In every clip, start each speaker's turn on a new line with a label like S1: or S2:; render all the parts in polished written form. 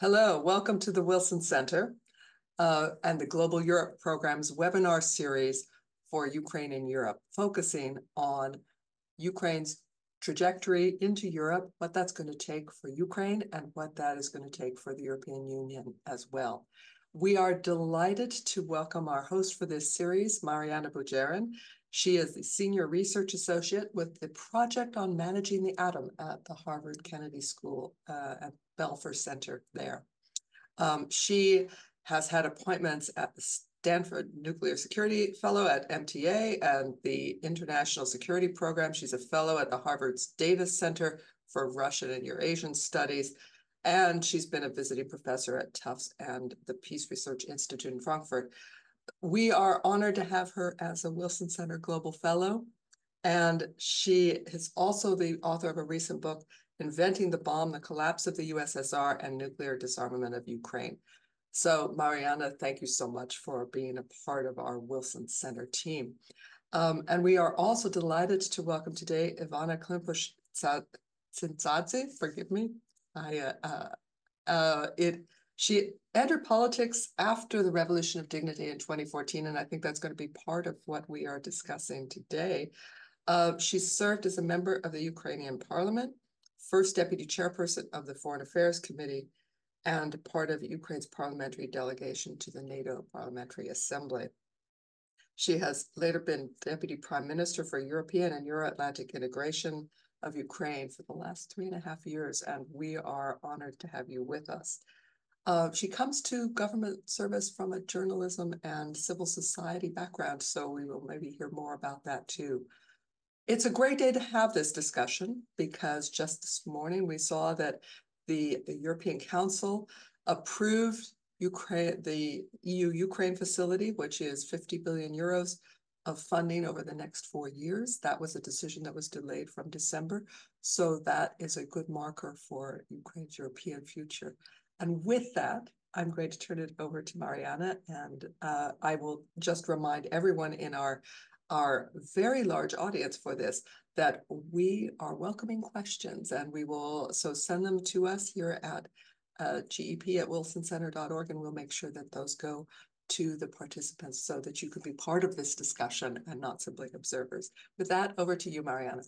S1: Hello, welcome to the Wilson Center and the Global Europe Program's webinar series for Ukraine and Europe, focusing on Ukraine's trajectory into Europe, what that's going to take for Ukraine and what that is going to take for the European Union as well. We are delighted to welcome our host for this series, Mariana Bujarin. She is the Senior Research Associate with the Project on Managing the Atom at the Harvard Kennedy School at Belfer Center there. She has had appointments at the Stanford Nuclear Security Fellow at MTA and the International Security Program. She's a fellow at the Harvard's Davis Center for Russian and Eurasian Studies. And she's been a visiting professor at Tufts and the Peace Research Institute in Frankfurt. We are honored to have her as a Wilson Center Global Fellow. And she is also the author of a recent book, Inventing the Bomb, the Collapse of the USSR and Nuclear Disarmament of Ukraine. So Mariana, thank you so much for being a part of our Wilson Center team. And we are also delighted to welcome today Ivanna Klympush-Tsintsadze, forgive me. She entered politics after the Revolution of Dignity in 2014, and I think that's going to be part of what we are discussing today. She served as a member of the Ukrainian Parliament, first deputy chairperson of the Foreign Affairs Committee, and part of Ukraine's parliamentary delegation to the NATO Parliamentary Assembly. She has later been deputy prime minister for European and Euro-Atlantic integration of Ukraine for the last 3.5 years, and we are honored to have you with us. She comes to government service from a journalism and civil society background, so we will maybe hear more about that too. It's a great day to have this discussion because just this morning we saw that the European Council approved the EU-Ukraine facility, which is 50 billion euros of funding over the next 4 years. That was a decision that was delayed from December. So that is a good marker for Ukraine's European future. And with that, I'm going to turn it over to Mariana, and I will just remind everyone in our very large audience for this that we are welcoming questions, and we will send them to us here at gep@wilsoncenter.org, and we'll make sure that those go to the participants so that you could be part of this discussion and not simply observers. With that, over to you, Mariana.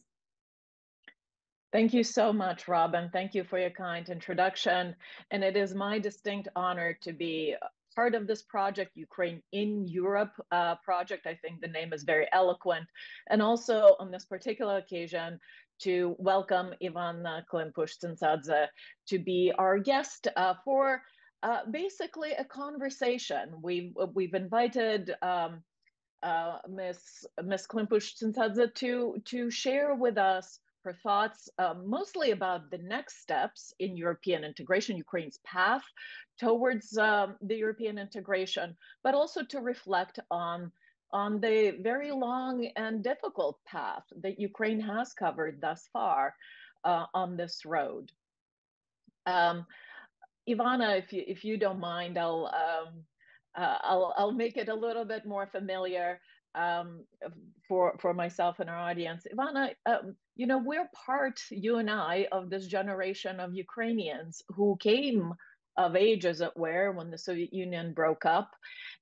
S2: Thank you so much, Robin. Thank you for your kind introduction. And it is my distinct honor to be part of this project, Ukraine in Europe project. I think the name is very eloquent. And also on this particular occasion, to welcome Ivanna Klympush-Tsintsadze to be our guest for basically a conversation. We've invited Ms. Klympush-Tsintsadze to share with us her thoughts mostly about the next steps in European integration, Ukraine's path towards the European integration, but also to reflect on the very long and difficult path that Ukraine has covered thus far on this road. Ivana, if you don't mind, I'll make it a little bit more familiar for myself and our audience. Ivanna, you know, we're part, you and I, of this generation of Ukrainians who came of age, as it were, when the Soviet Union broke up.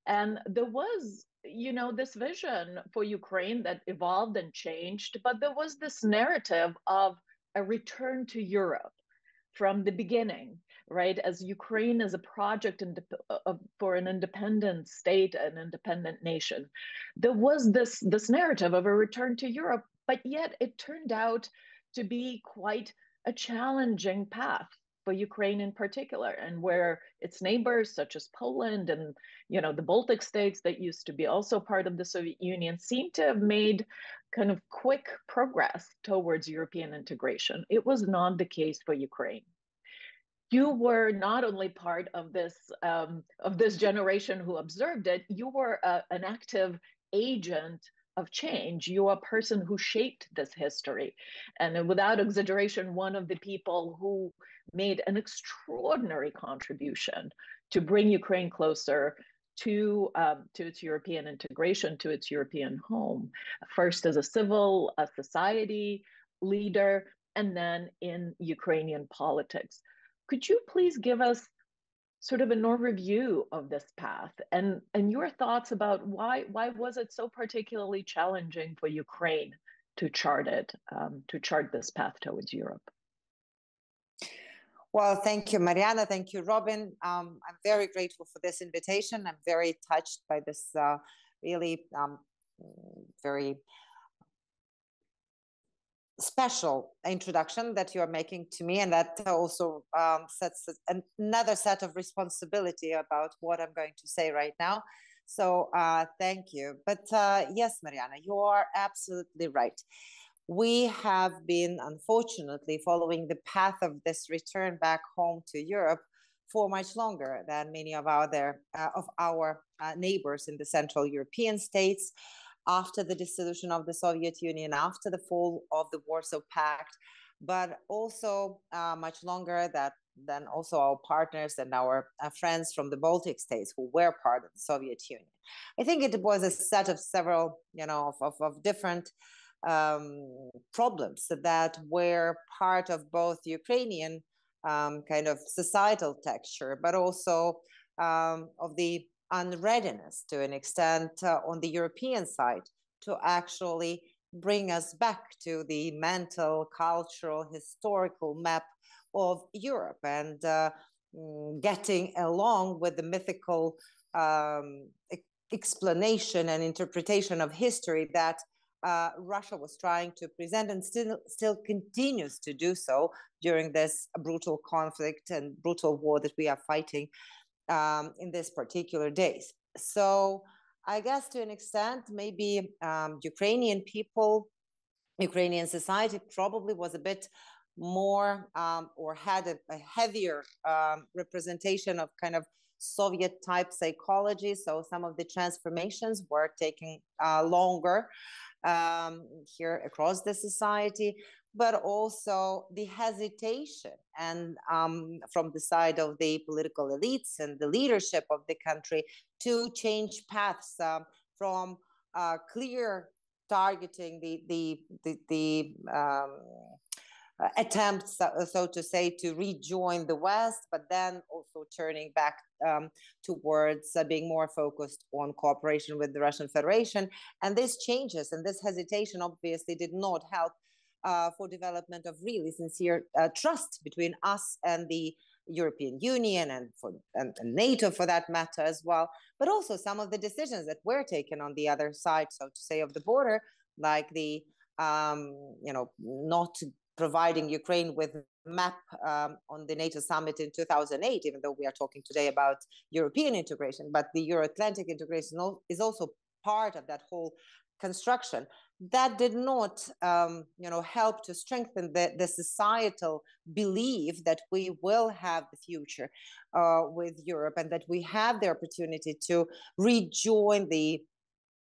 S2: And there was, you know, this vision for Ukraine that evolved and changed, but there was this narrative of a return to Europe from the beginning, right? As Ukraine is a project for an independent state, an independent nation. There was this narrative of a return to Europe, but yet it turned out to be quite a challenging path for Ukraine in particular, and where its neighbors, such as Poland and, you know, the Baltic states that used to be also part of the Soviet Union, seem to have made kind of quick progress towards European integration. It was not the case for Ukraine. You were not only part of this generation who observed it, you were an active agent of change. You are a person who shaped this history. And without exaggeration, one of the people who made an extraordinary contribution to bring Ukraine closer to its European integration, to its European home, first as a civil society leader, and then in Ukrainian politics. Could you please give us sort of an overview of this path and your thoughts about why was it so particularly challenging for Ukraine to chart this path towards Europe.
S3: Well, thank you, Mariana. Thank you, Robin. I'm very grateful for this invitation. I'm very touched by this really very special introduction that you are making to me, and that also sets another set of responsibility about what I'm going to say right now. So thank you. But yes, Mariana, you are absolutely right. We have been, unfortunately, following the path of this return back home to Europe for much longer than many of our neighbors in the Central European states, after the dissolution of the Soviet Union, after the fall of the Warsaw Pact, but also much longer than also our partners and our friends from the Baltic states who were part of the Soviet Union. I think it was a set of several, of different problems that were part of both Ukrainian kind of societal texture, but also of the unreadiness to an extent on the European side to actually bring us back to the mental, cultural, historical map of Europe and getting along with the mythical explanation and interpretation of history that Russia was trying to present and still continues to do so during this brutal conflict and brutal war that we are fighting in these particular days. So I guess to an extent, maybe Ukrainian people, Ukrainian society probably was a bit more or had a heavier representation of kind of Soviet type psychology. So some of the transformations were taking longer here across the society, but also the hesitation and from the side of the political elites and the leadership of the country to change paths from clear targeting the attempts, so to say, to rejoin the West, but then also turning back towards being more focused on cooperation with the Russian Federation. And these changes and this hesitation obviously did not help for development of really sincere trust between us and the European Union and NATO for that matter as well, but also some of the decisions that were taken on the other side, so to say, of the border, like the not providing Ukraine with a map on the NATO summit in 2008, even though we are talking today about European integration, but the Euro-Atlantic integration is also part of that whole construction. That did not, help to strengthen the societal belief that we will have the future with Europe and that we have the opportunity to rejoin the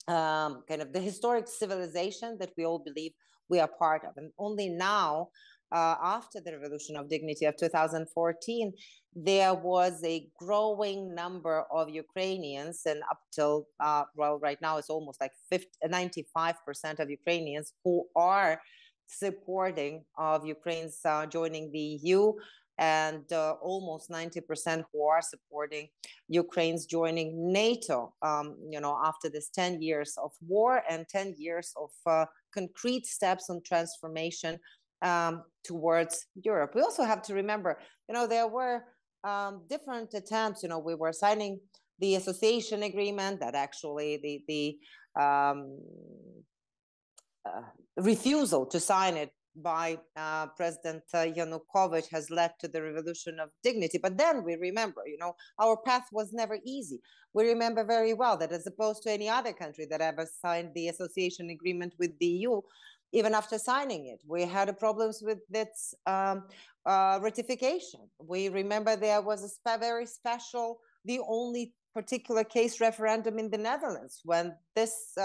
S3: kind of the historic civilization that we all believe we are part of. And only now, after the Revolution of Dignity of 2014, there was a growing number of Ukrainians, and up till, right now it's almost like 95% of Ukrainians who are supporting of Ukraine's joining the EU, and almost 90% who are supporting Ukraine's joining NATO, after this 10 years of war and 10 years of concrete steps on transformation towards Europe. We also have to remember, there were different attempts. We were signing the association agreement that actually the refusal to sign it by President Yanukovych has led to the Revolution of Dignity. But then we remember, our path was never easy. We remember very well that as opposed to any other country that ever signed the association agreement with the EU, even after signing it, we had problems with its ratification. We remember there was a very special, the only particular case referendum in the Netherlands when this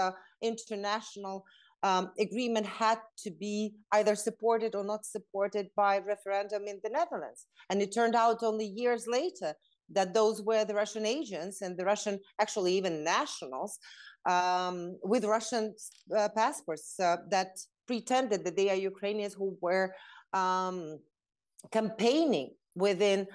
S3: international agreement had to be either supported or not supported by referendum in the Netherlands. And it turned out only years later that those were the Russian agents and the Russian, actually even nationals with Russian passports that pretended that they are Ukrainians who were campaigning within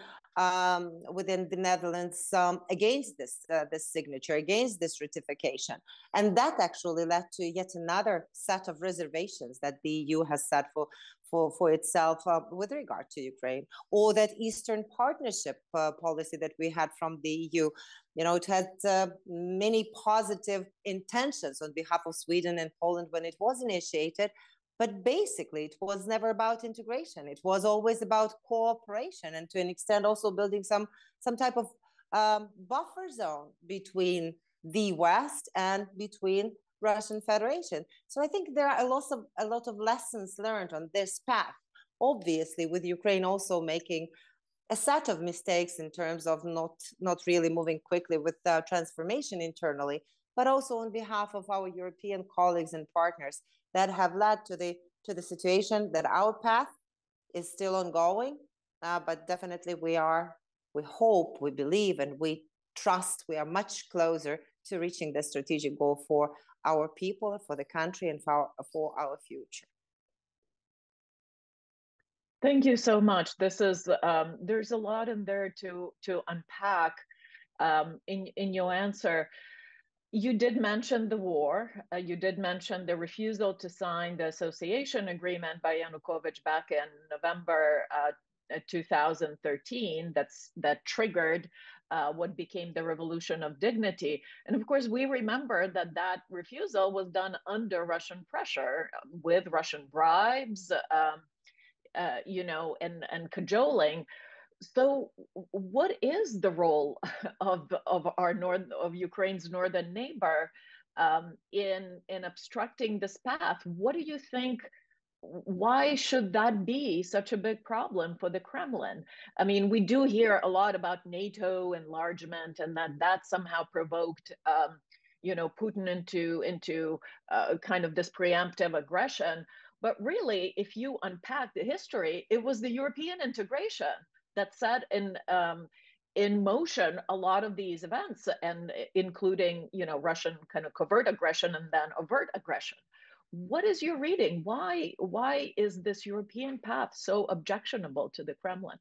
S3: within the Netherlands against this signature, against this ratification. And that actually led to yet another set of reservations that the EU has set for itself with regard to Ukraine, or that Eastern Partnership policy that we had from the EU. You know, it had many positive intentions on behalf of Sweden and Poland when it was initiated, but basically it was never about integration. It was always about cooperation, and to an extent also building some type of buffer zone between the West and between Russian Federation. So I think there are a lot of lessons learned on this path. Obviously, with Ukraine also making a set of mistakes in terms of not really moving quickly with transformation internally, but also on behalf of our European colleagues and partners that have led to the situation that our path is still ongoing. But definitely we hope, we believe, and we trust we are much closer to reaching the strategic goal for our people, for the country, and for our future.
S2: Thank you so much. This is there's a lot in there to unpack in your answer. You did mention the war. You did mention the refusal to sign the association agreement by Yanukovych back in November 2013. That triggered what became the Revolution of Dignity. And of course, we remember that refusal was done under Russian pressure, with Russian bribes, you know, and cajoling. So what is the role of Ukraine's northern neighbor in obstructing this path? What do you think? Why should that be such a big problem for the Kremlin? I mean, we do hear a lot about NATO enlargement, and that somehow provoked you know, Putin into kind of this preemptive aggression. But really, if you unpack the history, it was the European integration that set in motion a lot of these events, and including, you know, Russian kind of covert aggression and then overt aggression. What is your reading? Why is this European path so objectionable to the Kremlin?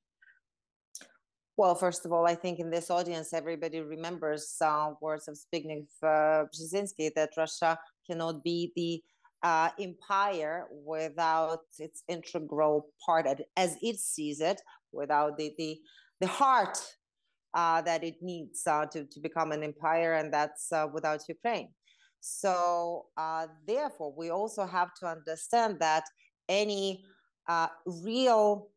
S3: Well, first of all, I think in this audience, everybody remembers words of Zbigniew Brzezinski that Russia cannot be the empire without its integral part, as it sees it, without the heart that it needs to become an empire, and that's without Ukraine. So therefore, we also have to understand that any real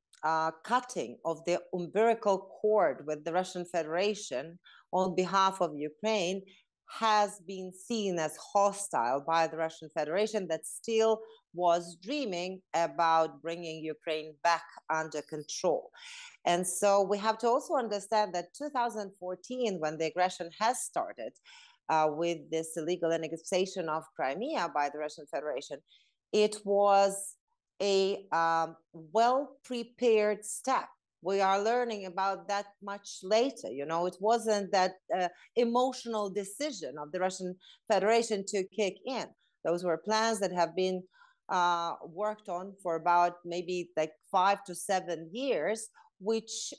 S3: cutting of the umbilical cord with the Russian Federation on behalf of Ukraine has been seen as hostile by the Russian Federation, that still was dreaming about bringing Ukraine back under control. And so we have to also understand that 2014, when the aggression has started with this illegal annexation of Crimea by the Russian Federation, it was a well-prepared step. We are learning about that much later. You know, it wasn't that emotional decision of the Russian Federation to kick in. Those were plans that have been worked on for about maybe like 5 to 7 years, which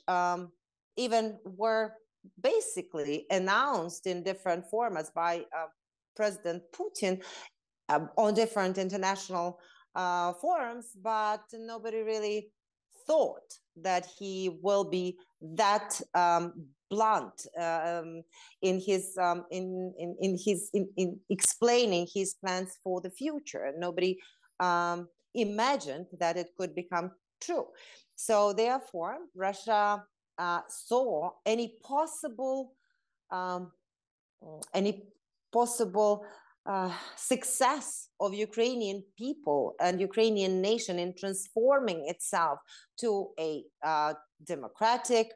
S3: even were basically announced in different formats by President Putin on different international forums, but nobody really thought that he will be that blunt in explaining his plans for the future. And nobody imagined that it could become true. So therefore, Russia saw any possible success of Ukrainian people and Ukrainian nation in transforming itself to a democratic,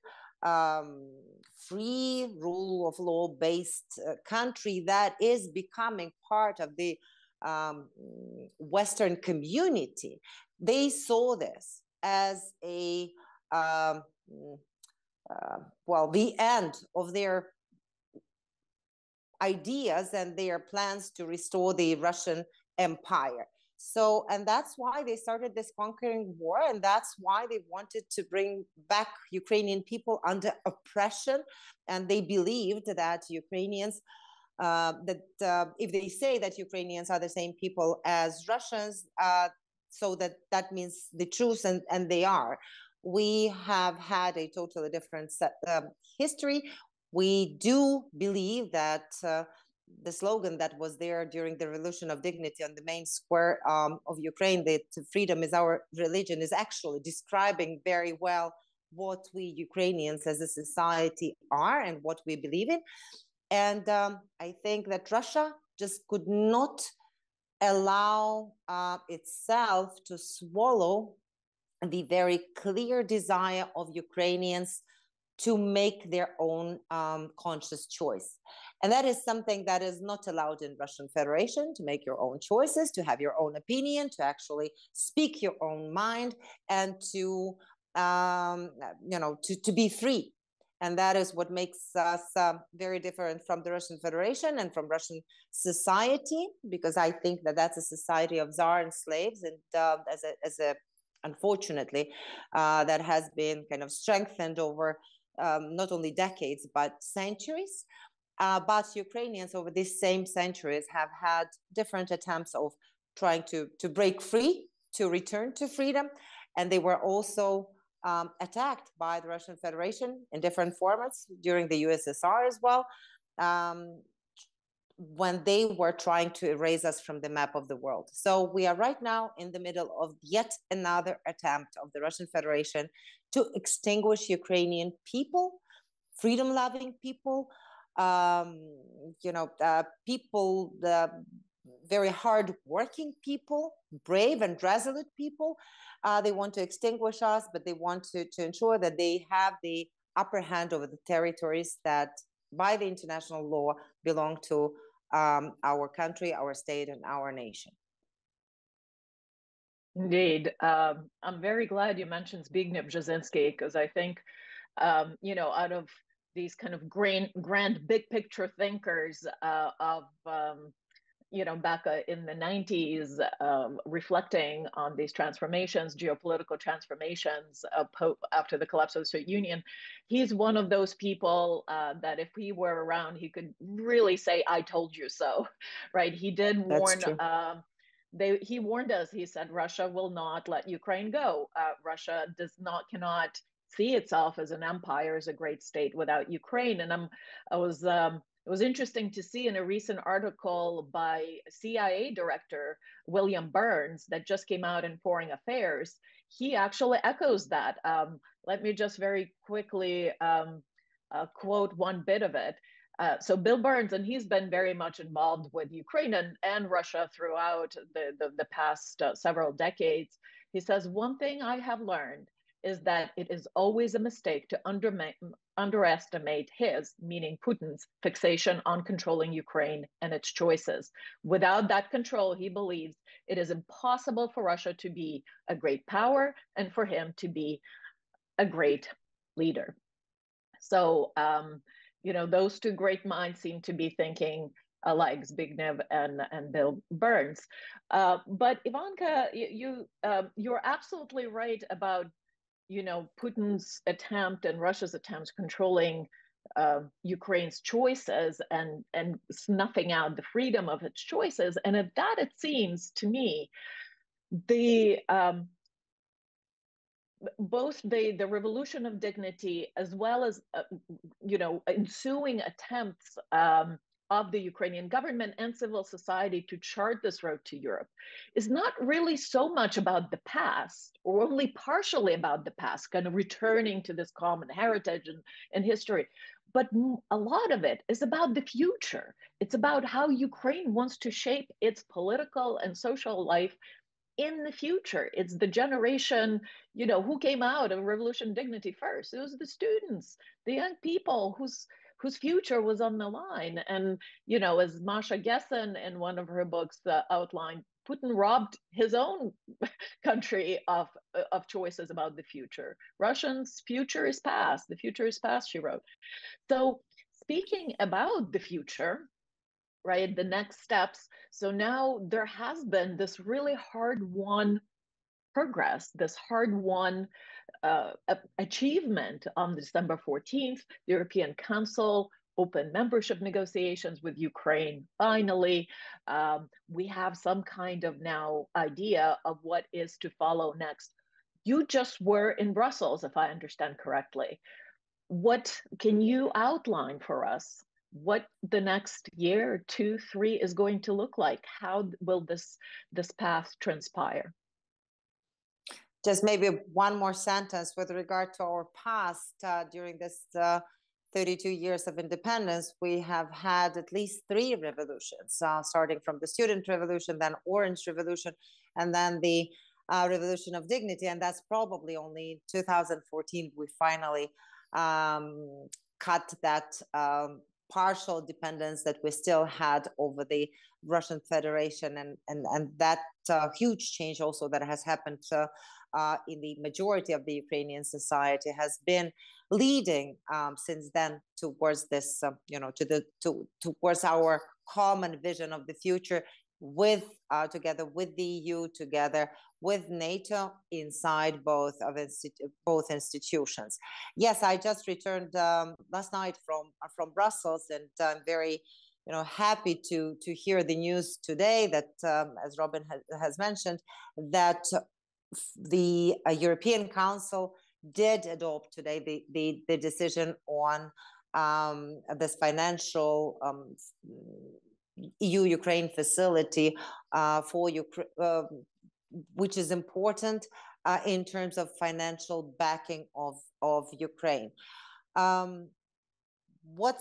S3: free, rule of law based country that is becoming part of the Western community. They saw this as a the end of their ideas and their plans to restore the Russian Empire. So, and that's why they started this conquering war, and that's why they wanted to bring back Ukrainian people under oppression. And they believed that Ukrainians, if they say that Ukrainians are the same people as Russians, so that means the truth, and they are. We have had a totally different history. We do believe that the slogan that was there during the Revolution of Dignity on the main square of Ukraine, that freedom is our religion, is actually describing very well what we Ukrainians as a society are and what we believe in. And I think that Russia just could not allow itself to swallow the very clear desire of Ukrainians to make their own conscious choice. And that is something that is not allowed in Russian Federation, to make your own choices, to have your own opinion, to actually speak your own mind, and to, to be free. And that is what makes us very different from the Russian Federation and from Russian society, because I think that that's a society of czar and slaves, and unfortunately, that has been kind of strengthened over not only decades, but centuries. But Ukrainians over these same centuries have had different attempts of trying to break free, to return to freedom. And they were also attacked by the Russian Federation in different formats during the USSR as well, when they were trying to erase us from the map of the world. So we are right now in the middle of yet another attempt of the Russian Federation to extinguish Ukrainian people, freedom-loving people, people, the very hard-working people, brave and resolute people. They want to extinguish us, but they want to ensure that they have the upper hand over the territories that, by the international law, belong to our country, our state, and our nation.
S2: Indeed. I'm very glad you mentioned Zbigniew Brzezinski, because I think, out of these kind of grand big picture thinkers back in the 90s, reflecting on these transformations, geopolitical transformations after the collapse of the Soviet Union, he's one of those people that if he were around, he could really say, "I told you so," right? He did warn. He warned us. He said Russia will not let Ukraine go. Russia cannot see itself as an empire, as a great state without Ukraine. And it was interesting to see in a recent article by CIA Director William Burns that just came out in Foreign Affairs. He actually echoes that. Let me just very quickly quote one bit of it. So Bill Burns, and he's been very much involved with Ukraine and Russia throughout the past several decades. He says, "One thing I have learned is that it is always a mistake to underestimate his," meaning Putin's, "fixation on controlling Ukraine and its choices. Without that control, he believes it is impossible for Russia to be a great power and for him to be a great leader." So, those two great minds seem to be thinking alike, Zbigniew and Bill Burns. But Ivanka, you're absolutely right about Putin's attempt and Russia's attempts controlling Ukraine's choices and snuffing out the freedom of its choices. And at that, it seems to me, both the revolution of dignity as well as ensuing attempts of the Ukrainian government and civil society to chart this road to Europe is not really so much about the past, or only partially about the past, kind of returning to this common heritage and history. But a lot of it is about the future. It's about how Ukraine wants to shape its political and social life in the future. It's the generation, who came out of Revolution of Dignity first. It was the students, the young people whose future was on the line. And, as Masha Gessen in one of her books outlined, Putin robbed his own country of choices about the future. Russians' future is past. The future is past, she wrote. So speaking about the future, right? The next steps. So now there has been this really hard-won progress, this hard-won achievement on December 14th. The European Council open membership negotiations with Ukraine. Finally, we have some kind of now idea of what is to follow next. You just were in Brussels, if I understand correctly. What can you outline for us? What the next year, 2, 3 is going to look like? How will this path transpire?
S3: Just maybe one more sentence with regard to our past. During this 32 years of independence, we have had at least 3 revolutions, starting from the student revolution, then Orange Revolution, and then the Revolution of Dignity. And that's probably only in 2014 we finally cut that partial dependence that we still had over the Russian Federation, and that huge change also that has happened in the majority of the Ukrainian society has been leading since then towards this, towards our common vision of the future, with together with the EU, together with NATO, inside both institutions. Yes, I just returned last night from Brussels, and I'm very happy to hear the news today that, as Robin has mentioned, that the European Council did adopt today the decision on this financial EU-Ukraine facility for Ukraine, which is important in terms of financial backing of Ukraine. What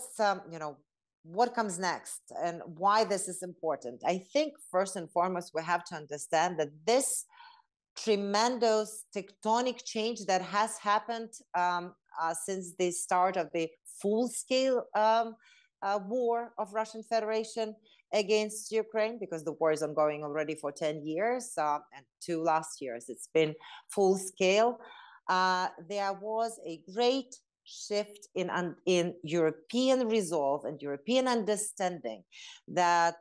S3: comes next and why this is important? I think first and foremost, we have to understand that this tremendous tectonic change that has happened since the start of the full-scale war of Russian Federation against Ukraine, because the war is ongoing already for 10 years, and 2 last years it's been full-scale. There was a great shift in European resolve and European understanding that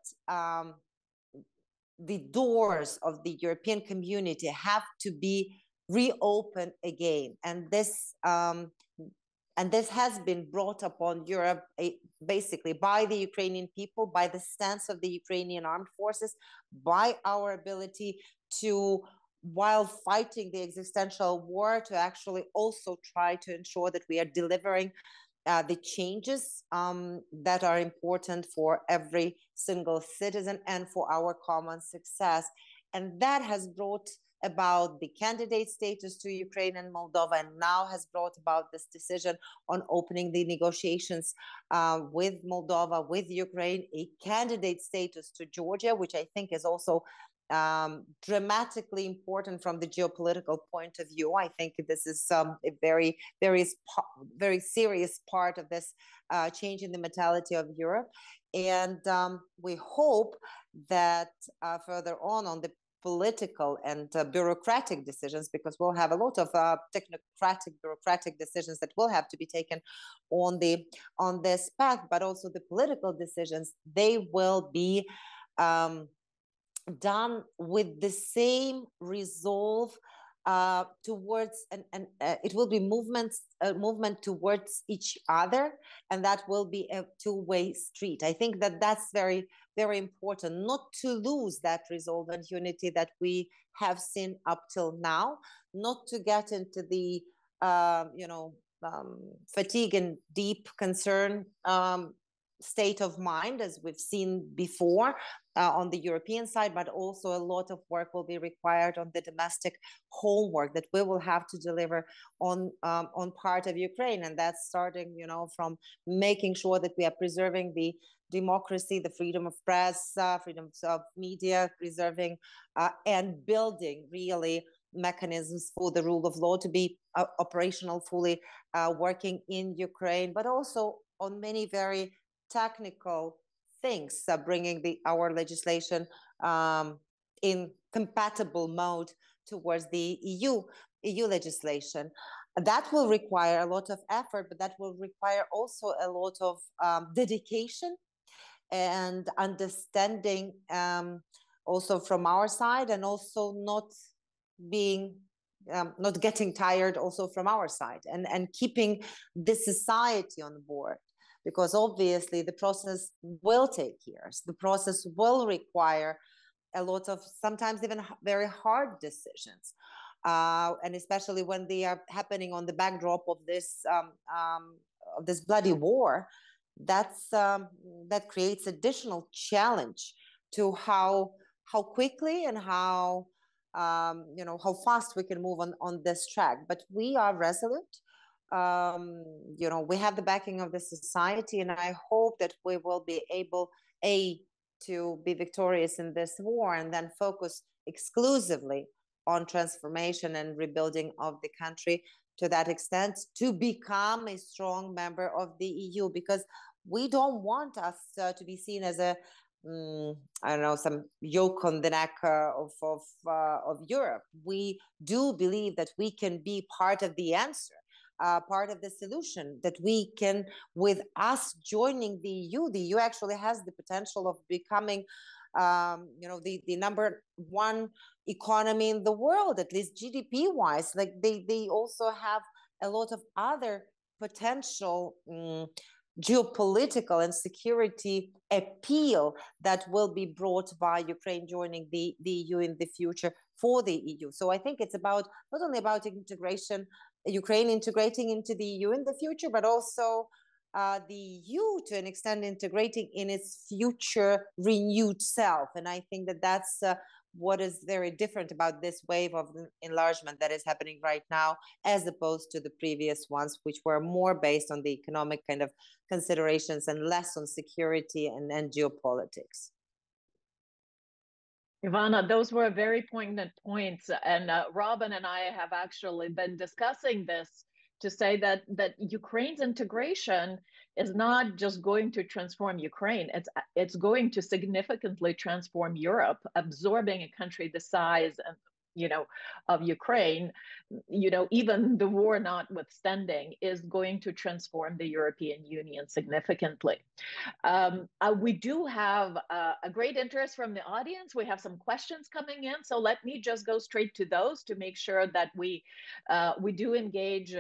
S3: the doors of the European community have to be reopened again, and this has been brought upon Europe basically by the Ukrainian people, by the stance of the Ukrainian armed forces, by our ability to, while fighting the existential war, to actually also try to ensure that we are delivering the changes that are important for every single citizen and for our common success. And that has brought about the candidate status to Ukraine and Moldova, and now has brought about this decision on opening the negotiations with Moldova, with Ukraine, a candidate status to Georgia, which I think is also dramatically important from the geopolitical point of view. I think this is a very, very serious part of this change in the mentality of Europe. And we hope that further on the political and bureaucratic decisions, because we'll have a lot of technocratic, bureaucratic decisions that will have to be taken on this path, but also the political decisions, they will be done with the same resolve towards, and it will be movement towards each other, and that will be a two-way street. I think that that's very, very important, not to lose that resolve and unity that we have seen up till now, not to get into the fatigue and deep concern state of mind, as we've seen before on the European side, but also a lot of work will be required on the domestic homework that we will have to deliver on part of Ukraine. And that's starting, from making sure that we are preserving the democracy, the freedom of press, freedom of media, preserving and building really mechanisms for the rule of law to be operational, fully working in Ukraine, but also on many very technical things, bringing our legislation in compatible mode towards the EU legislation. That will require a lot of effort, but that will require also a lot of dedication and understanding also from our side, and also not being not getting tired also from our side, and keeping the society on board, because obviously the process will take years. The process will require a lot of sometimes even very hard decisions, and especially when they are happening on the backdrop of this bloody war. That creates additional challenge to how quickly and how how fast we can move on this track. But we are resolute. We have the backing of the society, and I hope that we will be able to be victorious in this war, and then focus exclusively on transformation and rebuilding of the country, to that extent, to become a strong member of the EU, because we don't want us to be seen as a I don't know, some yoke on the neck of Europe. We do believe that we can be part of the answer, part of the solution, that we can, with us joining the EU actually has the potential of becoming, the number one economy in the world, at least GDP wise. Like they also have a lot of other potential geopolitical and security appeal that will be brought by Ukraine joining the EU in the future for the EU. So I think it's about not only about integration, Ukraine integrating into the EU in the future, but also the EU to an extent integrating in its future renewed self. And I think that that's what is very different about this wave of enlargement that is happening right now, as opposed to the previous ones, which were more based on the economic kind of considerations and less on security and geopolitics.
S2: Ivanna, those were very poignant points. And Robin and I have actually been discussing this to say that Ukraine's integration is not just going to transform Ukraine, it's going to significantly transform Europe, absorbing a country the size and of Ukraine, even the war notwithstanding, is going to transform the European Union significantly. We do have a great interest from the audience. We have some questions coming in, so let me just go straight to those to make sure that we do engage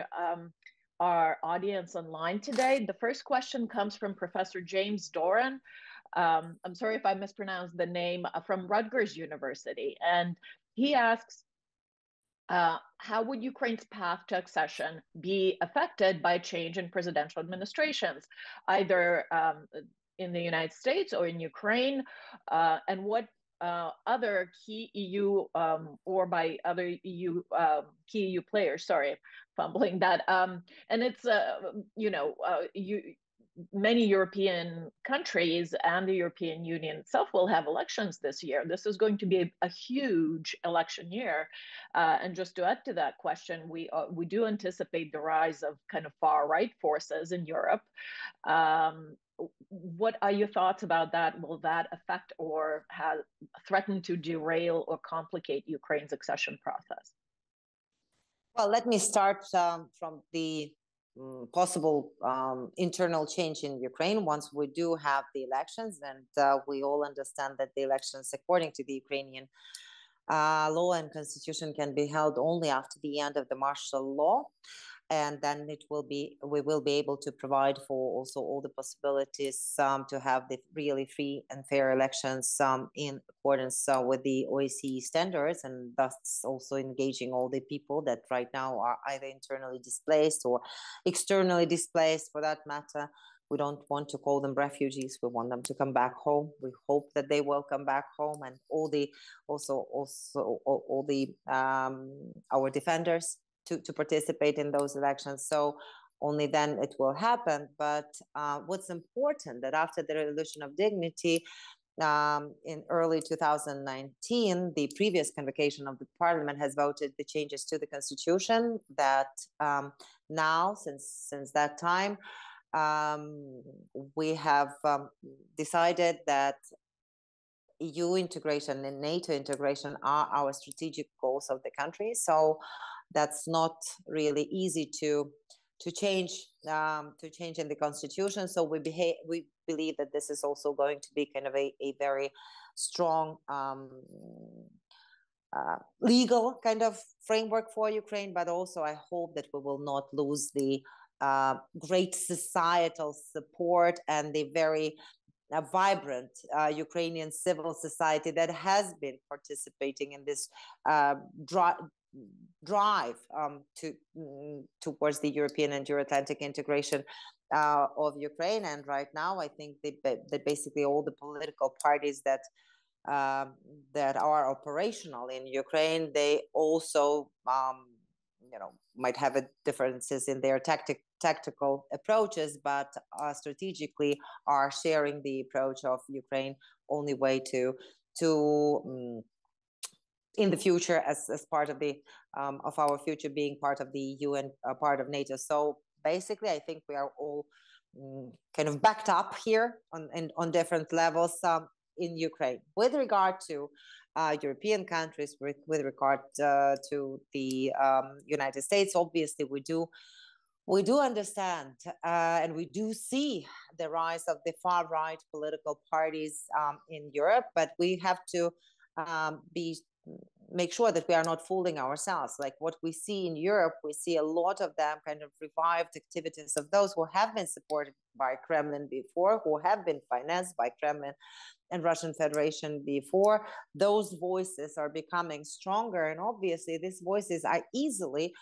S2: our audience online today. The first question comes from Professor James Doran. I'm sorry if I mispronounced the name, from Rutgers University. And he asks, how would Ukraine's path to accession be affected by change in presidential administrations, either in the United States or in Ukraine? And what other key EU or by other EU key EU players, sorry, fumbling that. And it's, many European countries and the European Union itself will have elections this year. This is going to be a huge election year. And just to add to that question, we do anticipate the rise of kind of far-right forces in Europe. What are your thoughts about that? Will that affect or threaten to derail or complicate Ukraine's accession process?
S3: Well, let me start from the possible internal change in Ukraine once we do have the elections. And we all understand that the elections, according to the Ukrainian law and constitution, can be held only after the end of the martial law. And then we will be able to provide for also all the possibilities to have the really free and fair elections in accordance with the OSCE standards, and thus also engaging all the people that right now are either internally displaced or externally displaced, for that matter. We don't want to call them refugees. We want them to come back home. We hope that they will come back home, and all the our defenders to participate in those elections. So only then it will happen. But what's important, that after the Revolution of Dignity in early 2019, the previous convocation of the parliament has voted the changes to the constitution that now, since that time, we have decided that EU integration and NATO integration are our strategic goals of the country. So that's not really easy to change in the constitution. So we believe that this is also going to be kind of a very strong legal kind of framework for Ukraine, but also I hope that we will not lose the great societal support and the very vibrant Ukrainian civil society that has been participating in this drive towards the European and Euro-Atlantic integration of Ukraine. And right now, I think that basically all the political parties that are operational in Ukraine, they also might have differences in their tactical approaches, but strategically are sharing the approach of Ukraine only way to in the future as part of the of our future being part of the EU and part of NATO. So basically, I think we are all kind of backed up here on different levels in Ukraine. With regard to European countries, with regard to the United States, obviously we do understand and we do see the rise of the far-right political parties in Europe, but we have to make sure that we are not fooling ourselves. Like what we see in Europe, we see a lot of them kind of revived activities of those who have been supported by Kremlin before, who have been financed by Kremlin and Russian Federation before. Those voices are becoming stronger, and obviously these voices are easily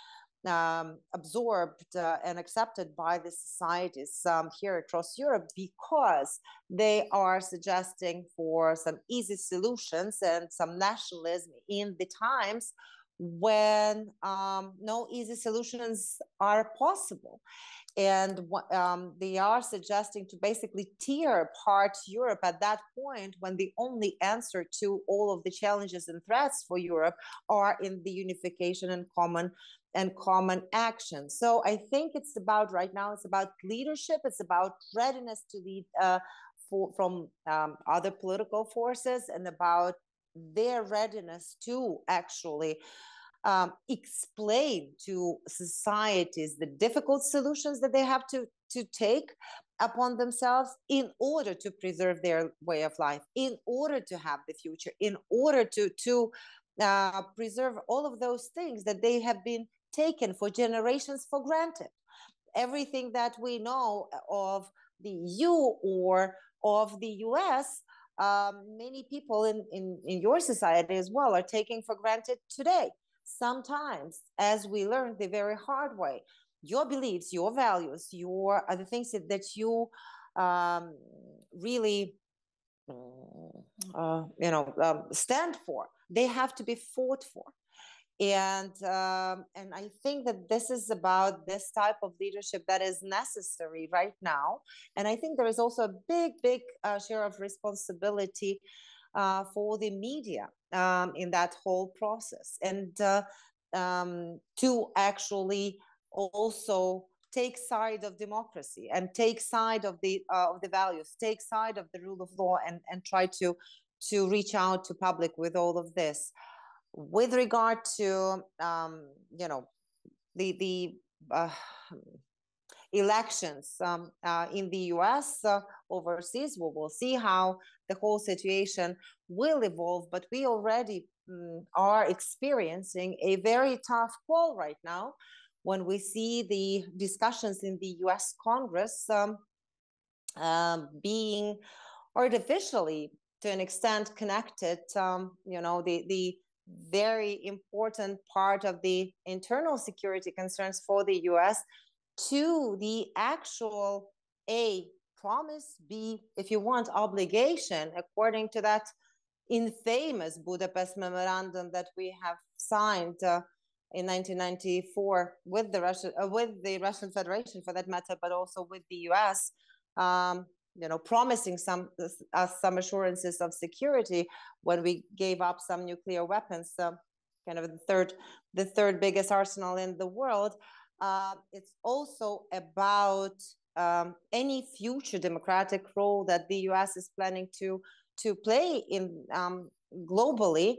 S3: absorbed and accepted by the societies here across Europe, because they are suggesting for some easy solutions and some nationalism in the times when no easy solutions are possible. And they are suggesting to basically tear apart Europe at that point when the only answer to all of the challenges and threats for Europe are in the unification and common action. So I think it's about right now, it's about leadership, it's about readiness to lead from other political forces, and about their readiness to actually explain to societies the difficult solutions that they have to take upon themselves in order to preserve their way of life, in order to have the future, in order to preserve all of those things that they have been taken for generations for granted. Everything that we know of the EU or of the US, many people in your society as well are taking for granted today. Sometimes, as we learned the very hard way, your beliefs, your values, your the things that you really stand for, they have to be fought for. And I think that this is about this type of leadership that is necessary right now. And I think there is also a big share of responsibility for the media in that whole process, and to actually also take side of democracy and take side of the values, take side of the rule of law, and try to reach out to public with all of this. With regard to the elections in the US, overseas, we will see how the whole situation will evolve, but we already are experiencing a very tough call right now when we see the discussions in the US Congress being artificially, to an extent, connected, the very important part of the internal security concerns for the US to the actual A, promise, B, if you want, obligation, according to that infamous Budapest Memorandum that we have signed in 1994 with the Russian Federation, for that matter, but also with the US, promising some assurances of security when we gave up some nuclear weapons, kind of the third biggest arsenal in the world. It's also about any future democratic role that the US is planning to play in globally.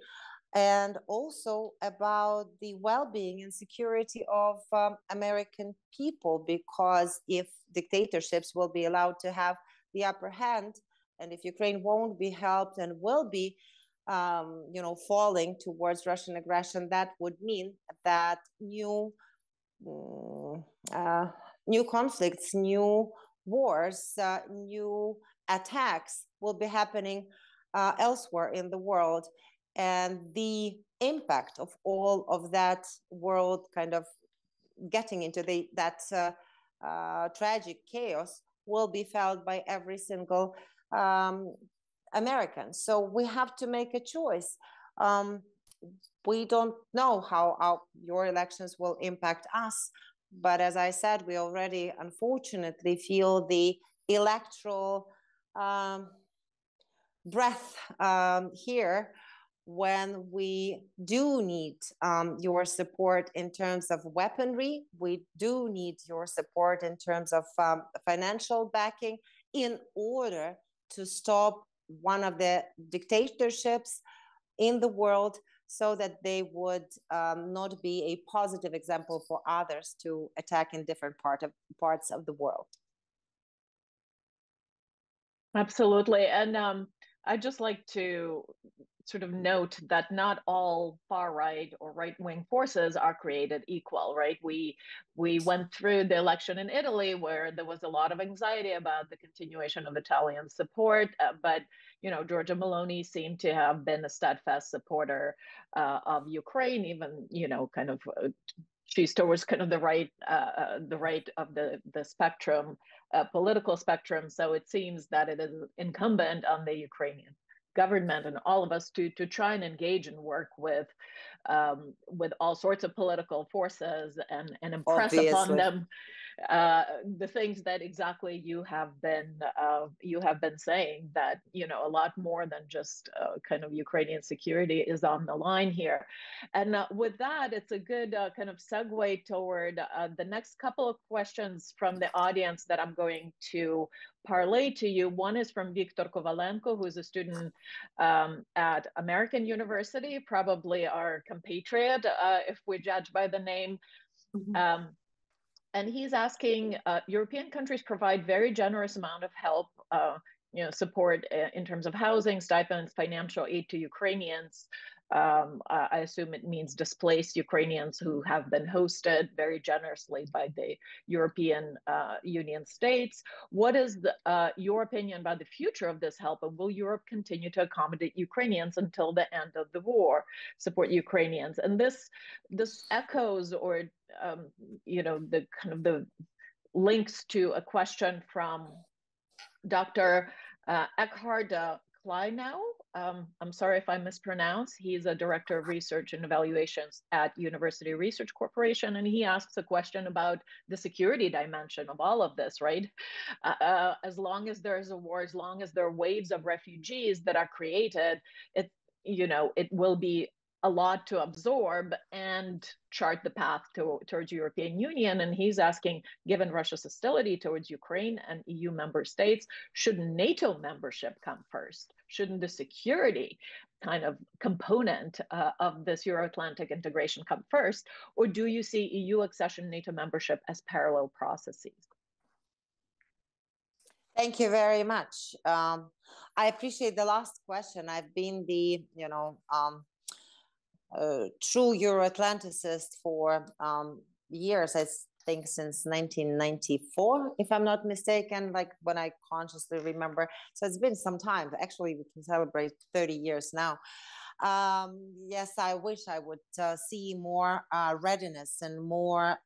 S3: and also about the well-being and security of American people, because if dictatorships will be allowed to have the upper hand, and if Ukraine won't be helped and will be falling towards Russian aggression, that would mean that new conflicts, new wars, new attacks will be happening elsewhere in the world. And the impact of all of that world kind of getting into that tragic chaos will be felt by every single American. So we have to make a choice. We don't know how your elections will impact us, but as I said, we already unfortunately feel the electoral breath here, when we do need your support in terms of weaponry. We do need your support in terms of financial backing in order to stop one of the dictatorships in the world, so that they would not be a positive example for others to attack in different parts of the world.
S2: Absolutely. And I'd just like to sort of note that not all far right or right wing forces are created equal, right? We went through the election in Italy where there was a lot of anxiety about the continuation of Italian support, but Giorgia Meloni seemed to have been a steadfast supporter of Ukraine, even kind of. She's towards kind of the right of the spectrum, political spectrum. So it seems that it is incumbent on the Ukrainian government and all of us to try and engage and work with all sorts of political forces and impress upon them the things that exactly you have been saying, that a lot more than just kind of Ukrainian security is on the line here. And with that, it's a good kind of segue toward the next couple of questions from the audience that I'm going to parlay to you. One is from Viktor Kovalenko, who is a student at American University, probably our compatriot, if we judge by the name. Mm-hmm. And he's asking, European countries provide very generous amount of help, support in terms of housing, stipends, financial aid to Ukrainians. I assume it means displaced Ukrainians who have been hosted very generously by the European Union states. What is your opinion about the future of this help? And will Europe continue to accommodate Ukrainians until the end of the war, support Ukrainians? And this echoes, or the kind of the links to a question from Dr. Eckhard Kleinau. I'm sorry if I mispronounce. He's a director of research and evaluations at University Research Corporation, and he asks a question about the security dimension of all of this, right? As long as there's a war, as long as there are waves of refugees that are created, it will be a lot to absorb and chart the path towards European Union. And he's asking, given Russia's hostility towards Ukraine and EU member states, should NATO membership come first? Shouldn't the security kind of component of this Euro-Atlantic integration come first? Or do you see EU accession, NATO membership as parallel processes?
S3: Thank you very much. I appreciate the last question. I've been the, true Euro-Atlanticist for years, I think since 1994, if I'm not mistaken, like when I consciously remember. So it's been some time. Actually, we can celebrate 30 years now. Yes, I wish I would see more readiness and more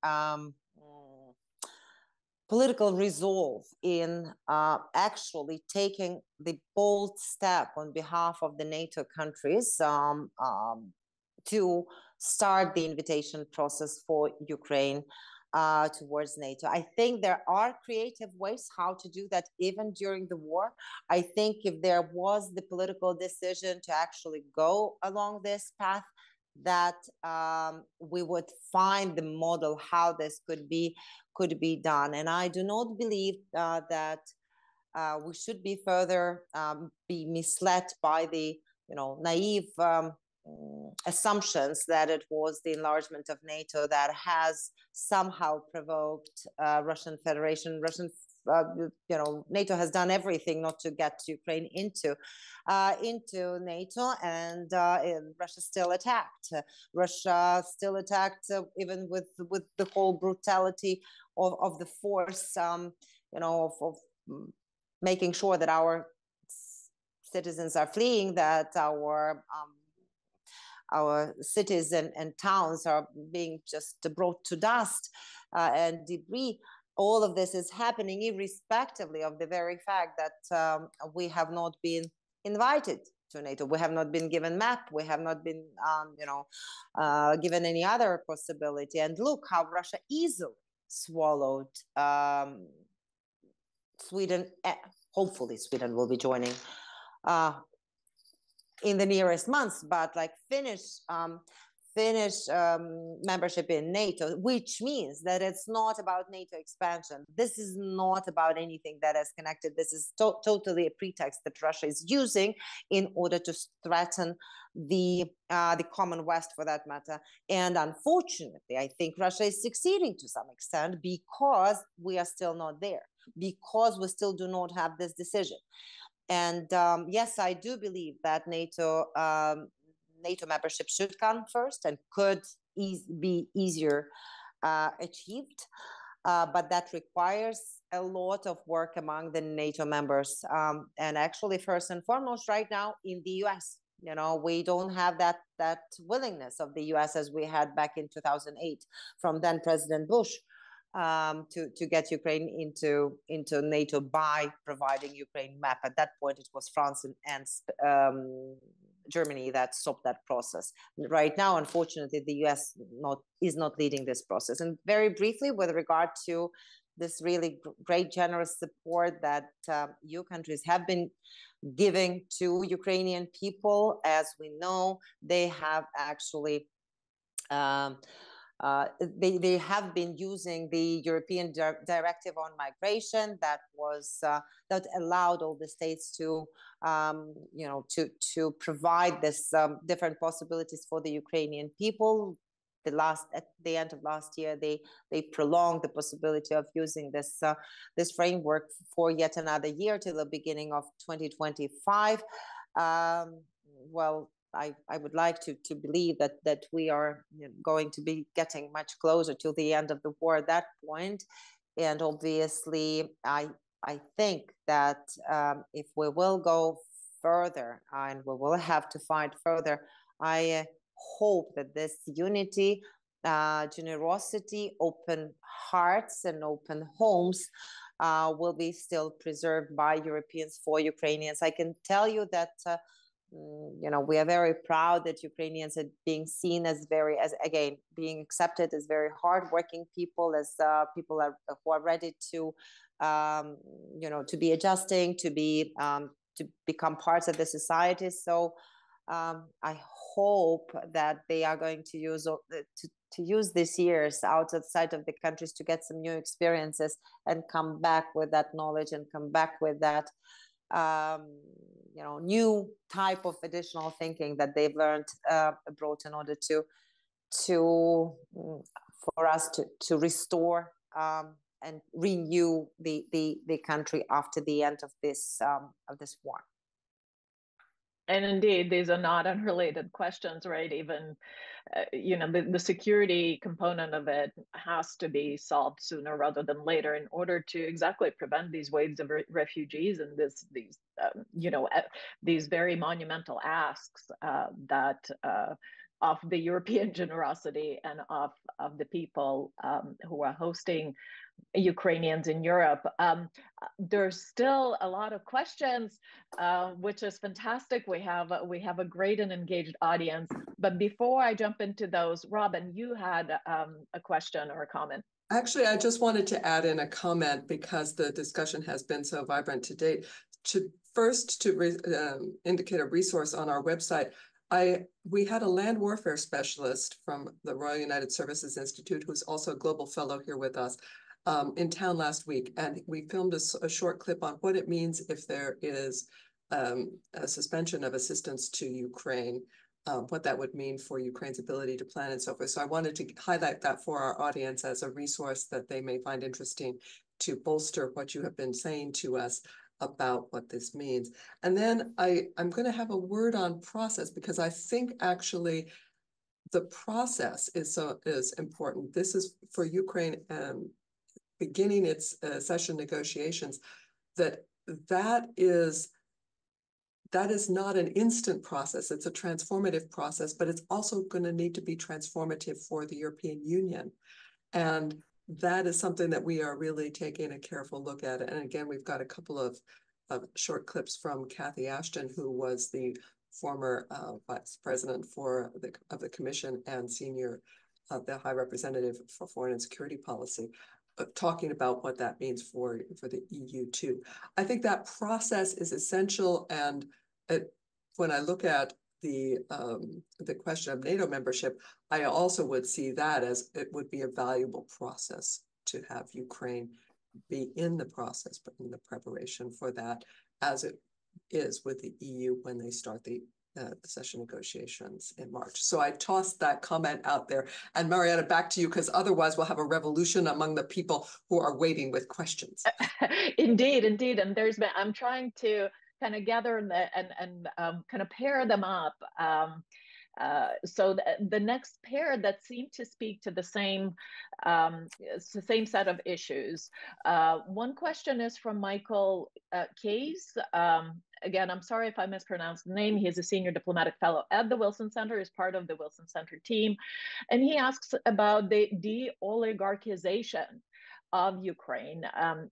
S3: political resolve in actually taking the bold step on behalf of the NATO countries to start the invitation process for Ukraine towards NATO. I think there are creative ways how to do that even during the war. I think if there was the political decision to actually go along this path, that we would find the model how this could be done. And I do not believe that we should be further be misled by the naive assumptions that it was the enlargement of NATO that has somehow provoked Russian Federation. NATO has done everything not to get Ukraine into NATO, and Russia still attacked. Even with the whole brutality of the force, of making sure that our citizens are fleeing, that our cities and towns are being just brought to dust and debris. All of this is happening irrespectively of the very fact that we have not been invited to NATO. We have not been given map. We have not been, given any other possibility. And look how Russia easily swallowed Sweden. Hopefully, Sweden will be joining in the nearest months, but like Finnish membership in NATO, which means that it's not about NATO expansion. This is not about anything that is connected. This is totally a pretext that Russia is using in order to threaten the common West, for that matter. And unfortunately, I think Russia is succeeding to some extent because we are still not there, because we still do not have this decision. And yes, I do believe that NATO membership should come first and could be easier achieved, but that requires a lot of work among the NATO members. And actually, first and foremost, right now in the US, we don't have that willingness of the US as we had back in 2008 from then President Bush. To get Ukraine into NATO by providing Ukraine map. At that point, it was France and Germany that stopped that process. Right now, unfortunately, the US is not leading this process. And very briefly, with regard to this really great, generous support that EU countries have been giving to Ukrainian people, as we know, they have actually they have been using the European Directive on Migration that allowed all the states to provide this different possibilities for the Ukrainian people. At the end of last year, they prolonged the possibility of using this framework for yet another year till the beginning of 2025. Well, I would like to believe that we are going to be getting much closer to the end of the war at that point. And obviously, I think that if we will go further and we will have to fight further, I hope that this unity, generosity, open hearts and open homes will be still preserved by Europeans for Ukrainians. I can tell you that we are very proud that Ukrainians are being seen as being accepted as very hardworking people, as people who are ready to be adjusting, to become parts of the society. So I hope that they are going to use these years outside of the countries to get some new experiences and come back with that knowledge and come back with that new type of additional thinking that they've learned abroad in order for us to restore and renew the country after the end of this war.
S2: And indeed, these are not unrelated questions, right? Even, the security component of it has to be solved sooner rather than later in order to exactly prevent these waves of refugees and these very monumental asks that of the European generosity and of the people who are hosting Ukrainians in Europe. There's still a lot of questions, which is fantastic. We have a great and engaged audience. But before I jump into those, Robin, you had a question or a comment.
S1: Actually, I just wanted to add in a comment because the discussion has been so vibrant to date. To indicate a resource on our website, we had a land warfare specialist from the Royal United Services Institute, who's also a global fellow here with us, in town last week, and we filmed a short clip on what it means if there is a suspension of assistance to Ukraine what that would mean for Ukraine's ability to plan and so forth. So I wanted to highlight that for our audience as a resource that they may find interesting to bolster what you have been saying to us about what this means. And then I'm going to have a word on process, because I think actually the process is important. This is for Ukraine beginning its accession negotiations, that is not an instant process. It's a transformative process, but it's also going to need to be transformative for the European Union. And that is something that we are really taking a careful look at. And again, we've got a couple of short clips from Cathy Ashton, who was the former vice president of the Commission and senior the High Representative for Foreign and Security Policy, talking about what that means for the EU too. I think that process is essential, and when I look at the question of NATO membership, I also would see that as it would be a valuable process to have Ukraine be in the process, but in the preparation for that, as it is with the EU when they start the accession negotiations in March. So I tossed that comment out there. And Marietta, back to you, because otherwise we'll have a revolution among the people who are waiting with questions.
S2: Indeed. And I'm trying to kind of gather and kind of pair them up. So the next pair that seem to speak to the same set of issues. One question is from Michael Case. Again, I'm sorry if I mispronounced the name. He's a senior diplomatic fellow at the Wilson Center, is part of the Wilson Center team. And he asks about the de-oligarchization of Ukraine,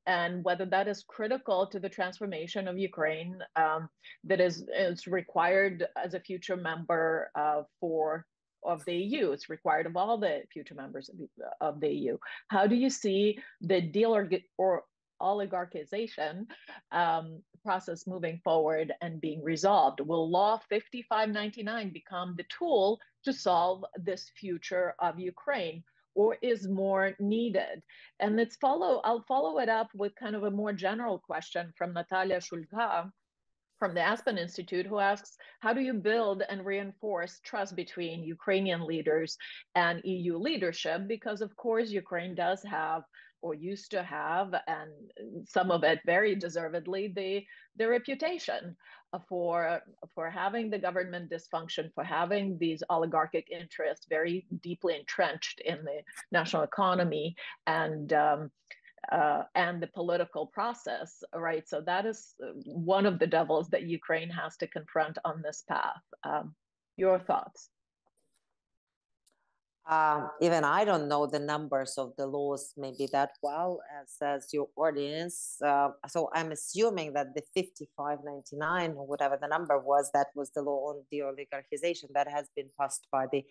S2: and whether that is critical to the transformation of Ukraine that is required as a future member of the EU. It's required of all the future members of the EU. How do you see the de-oligarchization process moving forward and being resolved? Will Law 5599 become the tool to solve this future of Ukraine, or is more needed? And I'll follow it up with kind of a more general question from Natalia Shulga from the Aspen Institute, who asks, how do you build and reinforce trust between Ukrainian leaders and EU leadership? Because of course, Ukraine does have, or used to have, and some of it very deservedly, the reputation for having the government dysfunction, for having these oligarchic interests very deeply entrenched in the national economy and the political process, right? So that is one of the devils that Ukraine has to confront on this path. Your thoughts?
S3: Even I don't know the numbers of the laws maybe that well as your audience. So I'm assuming that the 5599 or whatever the number was, that was the law on de-oligarchization that has been passed by the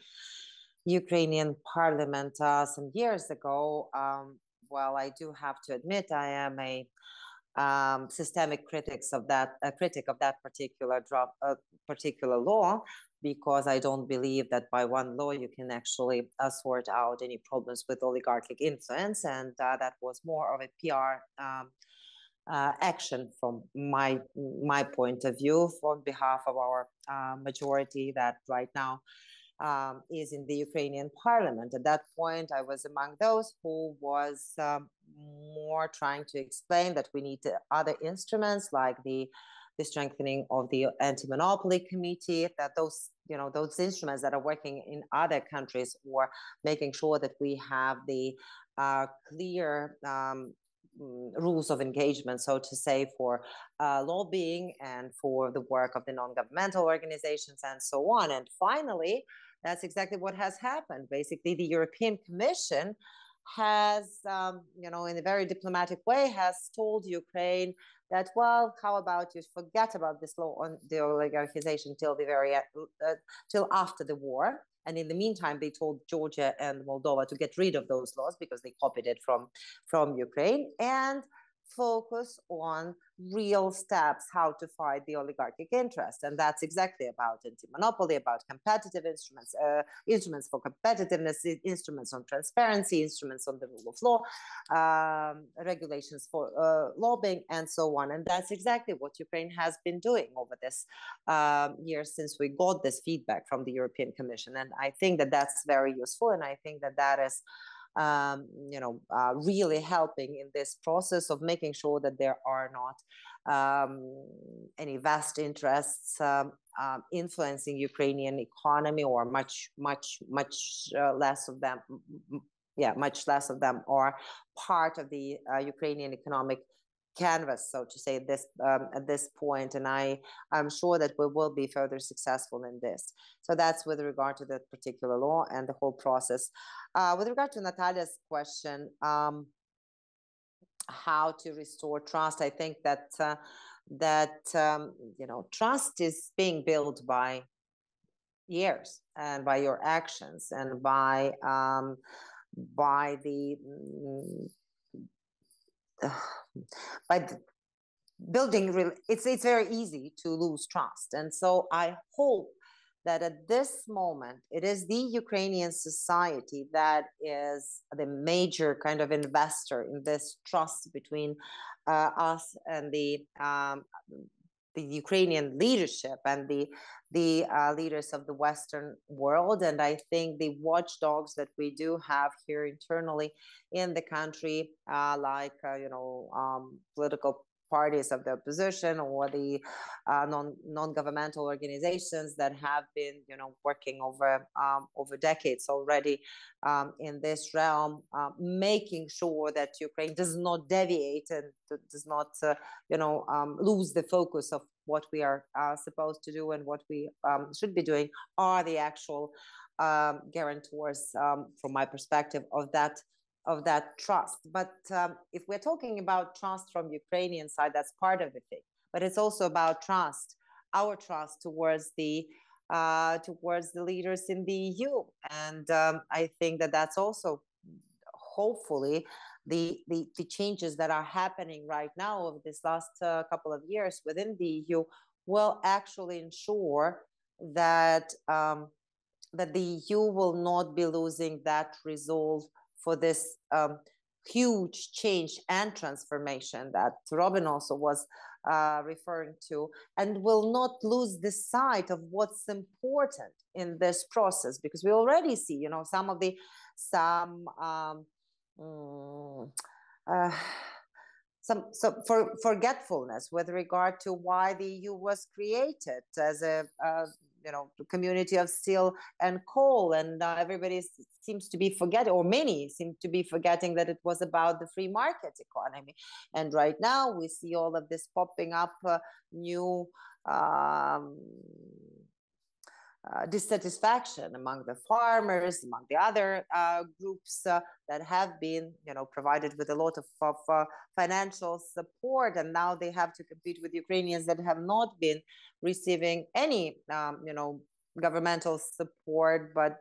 S3: Ukrainian parliament some years ago. Well, I do have to admit I am a systemic critic of that particular law, because I don't believe that by one law you can actually sort out any problems with oligarchic influence, and that was more of a PR action from my point of view on behalf of our majority that right now is in the Ukrainian parliament. At that point, I was among those who was more trying to explain that we need other instruments like the strengthening of the anti-monopoly committee, that those instruments that are working in other countries, or making sure that we have the clear rules of engagement, so to say, for lobbying and for the work of the non-governmental organizations and so on. And finally, that's exactly what has happened. Basically, the European Commission has, in a very diplomatic way, has told Ukraine that, well, how about you forget about this law on the oligarchization till after the war. And in the meantime, they told Georgia and Moldova to get rid of those laws because they copied it from Ukraine. And focus on real steps how to fight the oligarchic interest. And that's exactly about anti-monopoly, about competitive instruments, instruments for competitiveness, instruments on transparency, instruments on the rule of law, regulations for lobbying, and so on. And that's exactly what Ukraine has been doing over this year since we got this feedback from the European Commission. And I think that that's very useful. And I think that that is really helping in this process of making sure that there are not any vast interests influencing Ukrainian economy, or much less of them. Much less of them are part of the Ukrainian economic canvas, so to say, at this point. And I'm sure that we will be further successful in this. So that's with regard to that particular law and the whole process. With regard to Natalia's question, how to restore trust, I think that trust is being built by years and by your actions and by building. It's very easy to lose trust, and so I hope that at this moment it is the Ukrainian society that is the major kind of investor in this trust between us and the Ukrainian leadership and the leaders of the Western world. And I think the watchdogs that we do have here internally in the country, like political parties of the opposition, or the non-governmental organizations that have been working over decades already in this realm, making sure that Ukraine does not deviate and does not lose the focus of what we are supposed to do and what we should be doing, are the actual guarantors, from my perspective, of that trust. But if we're talking about trust from Ukrainian side, that's part of the thing. But it's also about trust, our trust towards the leaders in the EU. And I think that that's also, hopefully, the changes that are happening right now over this last couple of years within the EU will actually ensure that that the EU will not be losing that resolve for this huge change and transformation that Robin also was referring to, and will not lose the sight of what's important in this process, because we already see, some forgetfulness with regard to why the EU was created as a community of steel and coal, and everybody seems to be forgetting, or many seem to be forgetting, that it was about the free market economy. And right now we see all of this popping up, new dissatisfaction among the farmers, among the other groups that have been, provided with a lot of financial support, and now they have to compete with Ukrainians that have not been receiving any, governmental support, but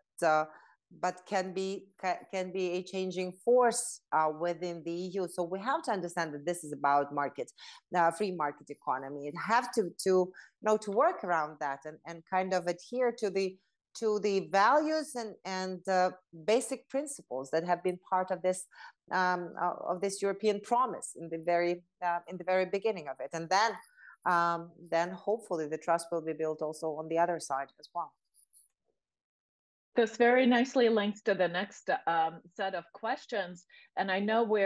S3: can be a changing force within the EU. So we have to understand that this is about markets, free market economy. It have to work around that and kind of adhere to the values and basic principles that have been part of this European promise in the very beginning of it. And then hopefully the trust will be built also on the other side as well.
S2: This very nicely links to the next set of questions. And I know we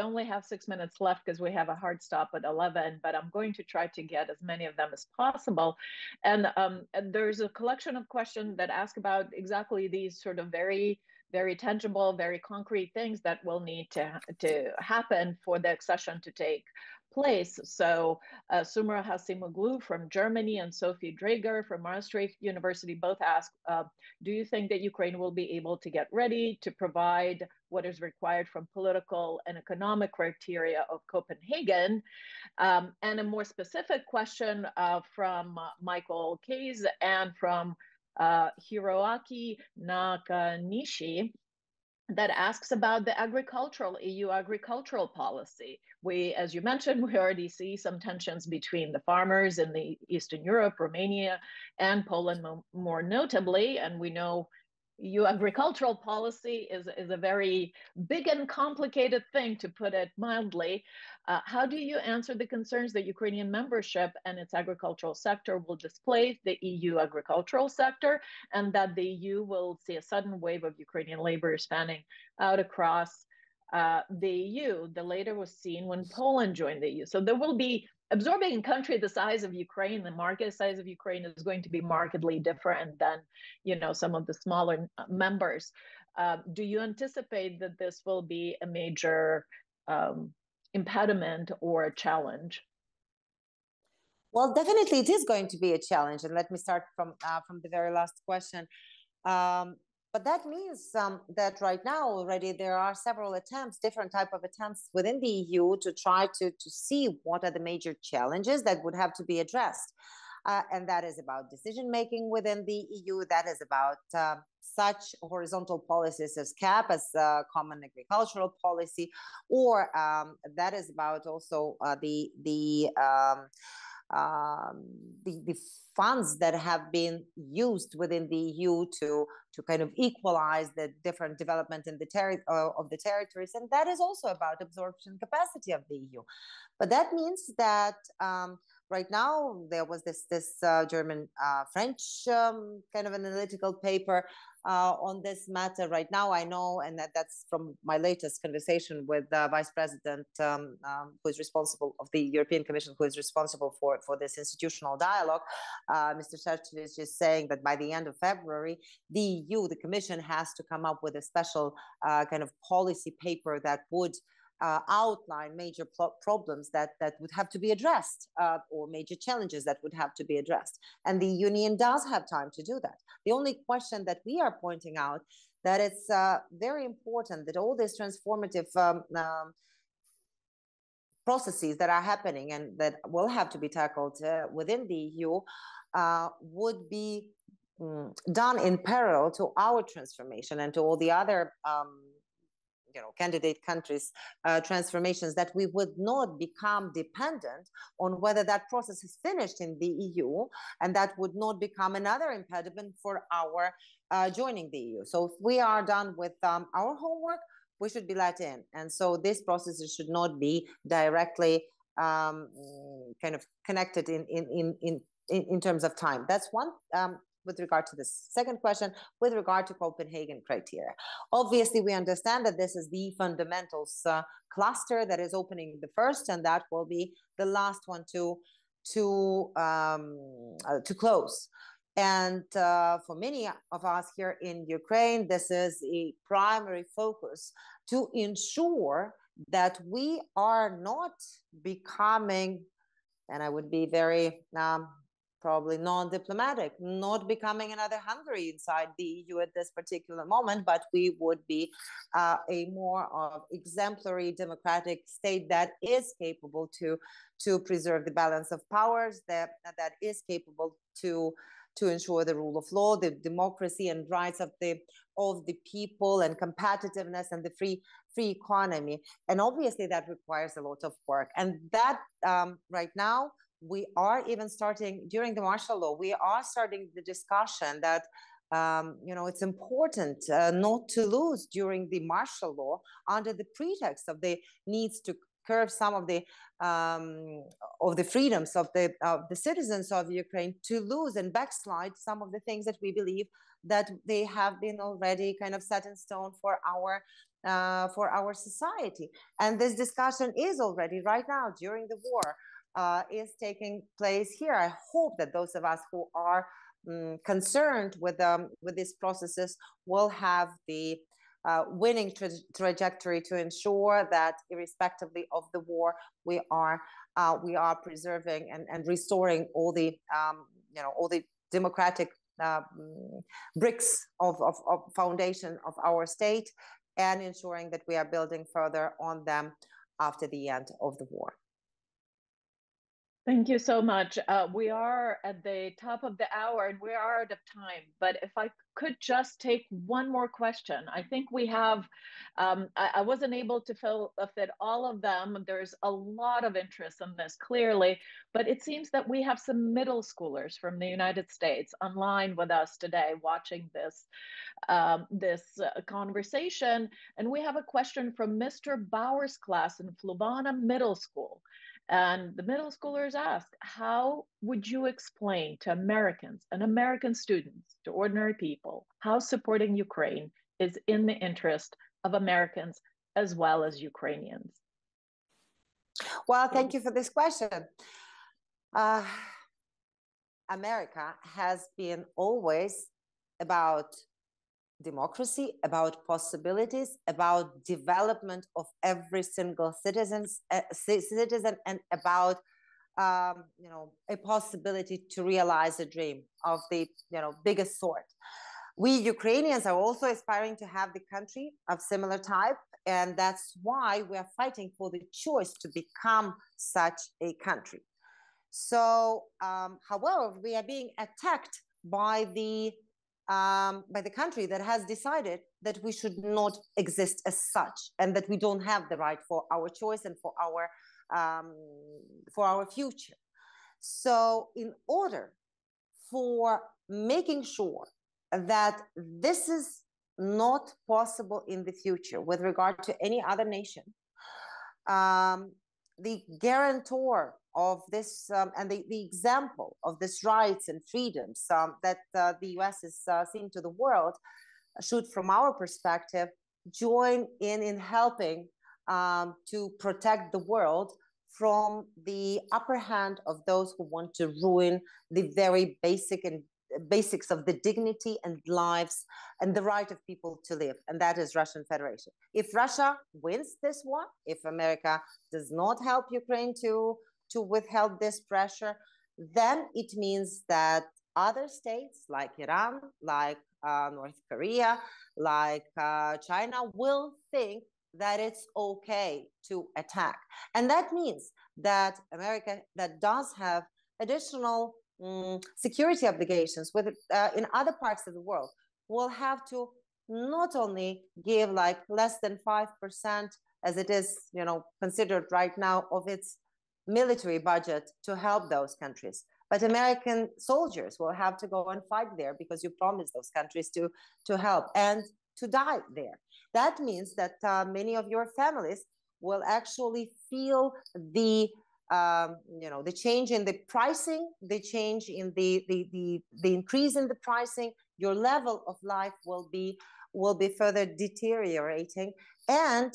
S2: only have 6 minutes left because we have a hard stop at 11, but I'm going to try to get as many of them as possible. And there's a collection of questions that ask about exactly these sort of very, very tangible, very concrete things that will need to happen for the accession to take place. So Sumra Hasimoglu from Germany and Sophie Draeger from Maastricht University both ask, do you think that Ukraine will be able to get ready to provide what is required from political and economic criteria of Copenhagen? And a more specific question from Michael Kays and from Hiroaki Nakanishi. that asks about the EU agricultural policy. We, as you mentioned, we already see some tensions between the farmers in the Eastern Europe, Romania, and Poland more notably. And we know EU agricultural policy is a very big and complicated thing, to put it mildly. How do you answer the concerns that Ukrainian membership and its agricultural sector will displace the EU agricultural sector, and that the EU will see a sudden wave of Ukrainian labor spanning out across the EU? The later was seen when Poland joined the EU. So there will be, absorbing a country the size of Ukraine, the market size of Ukraine is going to be markedly different than, some of the smaller members. Do you anticipate that this will be a major impediment or a challenge?
S3: Well, definitely it is going to be a challenge. And let me start from the very last question. But that means that right now already there are several attempts, different type of attempts within the EU to try to see what are the major challenges that would have to be addressed. And that is about decision-making within the EU. That is about such horizontal policies as CAP, as Common Agricultural Policy, or that is about also the funds that have been used within the EU to kind of equalize the different development in of the territories, and that is also about absorption capacity of the EU. But that means that right now there was this German-French kind of analytical paper on this matter. Right now, I know, and that's from my latest conversation with the Vice President who is responsible of the European Commission, who is responsible for this institutional dialogue, Mr. Šefčovič, is saying that by the end of February, the EU, the Commission, has to come up with a special kind of policy paper that would outline major problems that would have to be addressed, or major challenges that would have to be addressed. And the Union does have time to do that. The only question that we are pointing out, that it's very important that all these transformative processes that are happening and that will have to be tackled within the EU would be done in parallel to our transformation and to all the other candidate countries' transformations, that we would not become dependent on whether that process is finished in the EU, and that would not become another impediment for our joining the EU. So if we are done with our homework, we should be let in. And so these processes should not be directly kind of connected in terms of time. That's one. With regard to the second question, with regard to Copenhagen criteria. Obviously, we understand that this is the fundamentals cluster that is opening the first, and that will be the last one to close. And for many of us here in Ukraine, this is a primary focus to ensure that we are not becoming, and I would be very probably non-diplomatic, not becoming another Hungary inside the EU at this particular moment, but we would be a more of exemplary democratic state that is capable to preserve the balance of powers, that is capable to ensure the rule of law, the democracy and rights of the people, and competitiveness and the free economy. And obviously that requires a lot of work. And that right now, we are even starting during the martial law, we are starting the discussion that it's important not to lose during the martial law under the pretext of the needs to curb some of the freedoms of the citizens of Ukraine, to lose and backslide some of the things that we believe that they have been already kind of set in stone for our society. And this discussion is already right now during the war is taking place here. I hope that those of us who are concerned with these processes will have the winning trajectory to ensure that, irrespectively of the war, we are preserving and restoring all the democratic bricks of foundation of our state, and ensuring that we are building further on them after the end of the war.
S2: Thank you so much. We are at the top of the hour and we are out of time. But if I could just take one more question, I think we have, I wasn't able to fit all of them. There's a lot of interest in this clearly, but it seems that we have some middle schoolers from the United States online with us today watching this conversation. And we have a question from Mr. Bauer's class in Fluvanna Middle School. And the middle schoolers ask, how would you explain to Americans and American students, to ordinary people, how supporting Ukraine is in the interest of Americans as well as Ukrainians?
S3: Well, thank you for this question. America has been always about democracy, about possibilities, about development of every single citizen, and about a possibility to realize a dream of the biggest sort. We Ukrainians are also aspiring to have the country of similar type, and that's why we are fighting for the choice to become such a country. So, however, we are being attacked by the country that has decided that we should not exist as such, and that we don't have the right for our choice and for our future. So in order for making sure that this is not possible in the future with regard to any other nation, the guarantor of this and the example of this rights and freedoms that the US is seeing to the world should, from our perspective, join in helping to protect the world from the upper hand of those who want to ruin the very basics of the dignity and lives and the right of people to live, and that is Russian Federation. If Russia wins this war, if America does not help Ukraine to withhold this pressure, then it means that other states like Iran, like North Korea, like China will think that it's okay to attack. And that means that America, that does have additional security obligations in other parts of the world, will have to not only give like less than 5%, as it is considered right now, of its military budget to help those countries, but American soldiers will have to go and fight there because you promised those countries to help and to die there. That means that many of your families will actually feel the change in the pricing, the change in the increase in the pricing. Your level of life will be further deteriorating, and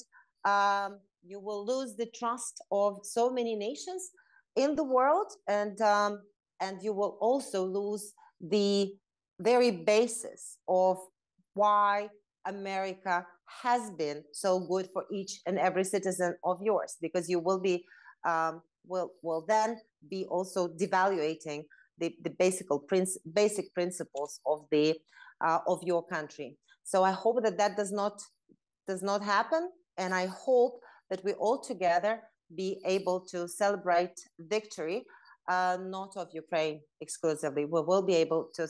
S3: you will lose the trust of so many nations in the world, and you will also lose the very basis of why America has been so good for each and every citizen of yours, because you will be will then be also devaluating the basic principles of your country. So I hope that does not happen, and I hope that we all together be able to celebrate victory, not of Ukraine exclusively. We will be able to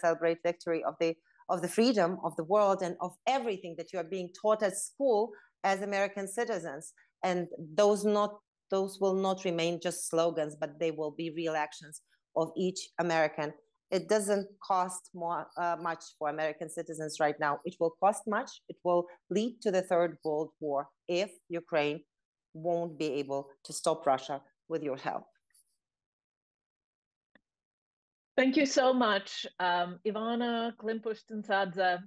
S3: celebrate victory of the freedom of the world and of everything that you are being taught at school as American citizens. And those will not remain just slogans, but they will be real actions of each American. It doesn't cost much for American citizens right now. It will cost much. It will lead to the Third World War if Ukraine won't be able to stop Russia with your help.
S2: Thank you so much, Ivanna Klympush-Tsintsadze.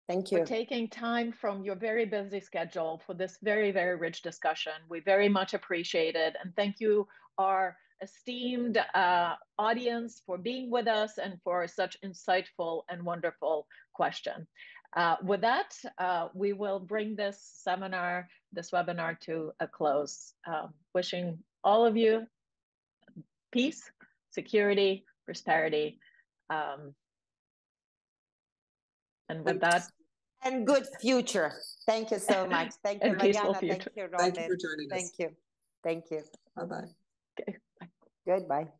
S3: Thank you
S2: for taking time from your very busy schedule for this very, very rich discussion. We very much appreciate it. And thank you, our esteemed audience, for being with us and for such insightful and wonderful question. With that, we will bring this webinar to a close. Wishing all of you peace, security, prosperity, and with that,
S3: and good future. Thank you so much. Thank you, Ivanna. Thank you, Robin.
S1: Thank you for joining us.
S3: Thank you. Thank you.
S1: Bye-bye.
S2: Okay. Bye.
S3: Goodbye.